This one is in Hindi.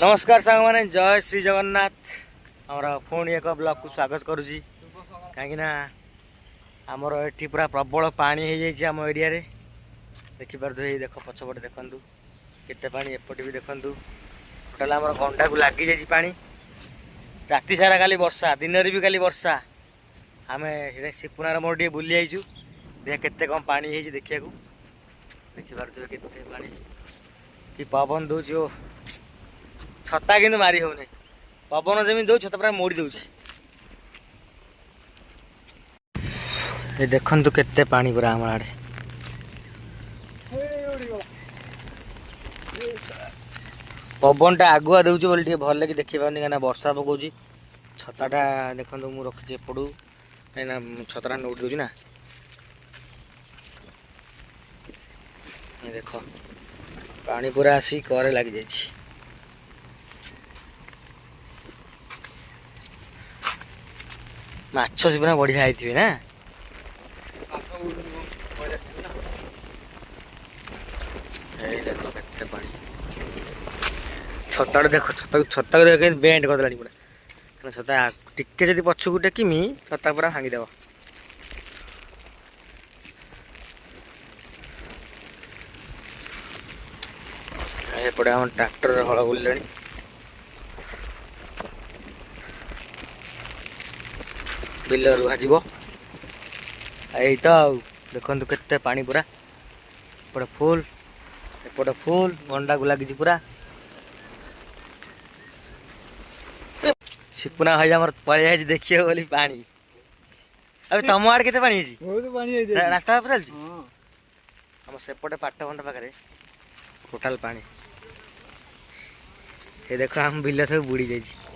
नमस्कार सांग मैंने जय श्री जगन्नाथ आमर पुणी एक ब्लॉग को स्वागत करुँची कहीं आमर एठी पूरा प्रबल पानी हो जाए आम एरिया रे देखिपे देख पछपटे देखु केते पानी एपटे भी देखु टोटाल आम गंडा को लगी जाइए पानी राति सारा काली वर्षा दिन भी काली वर्षा आम सिपुनार मोर टे बुली आईचु देख केते कम पानी है देखा देखिपे केते पानी कि पवन दौर छता कि मारी हो पवन जमी दो छता पूरा मोड़ी दौर देखु केते पानी पूरा आम आड़े पवन टा आगुआ दौर बोली भल लगे देखी पानी कहीं वर्षा पकाऊँ छताटा देखो मुझे रखी एपटू कहीं छता नोट दूँ ना देख पानी पूरा आसी करे लग जाए माछ से पूरा बढ़िया आई ना देख केते पानी छता देख छता देख बेंड करदेला पूरा छता टिके जदि पछकू टेकिमी छता पूरा भांगीदेव एपटे आम ट्रैक्टर हल बुल्ले बिल रुआजिब यही तो देखु केते पानी पूरा एपटे फुल गंडा को लगी पूरा सिपुना भाई आम पलि देखिए बोली पानी अभी तुम आड़े केते पानी बहुत पानी रास्ता चलती आम सेपटे पाटबंध पाखे टोटाल पानी ये देखो आम बिल सब बुड़ी जाइए।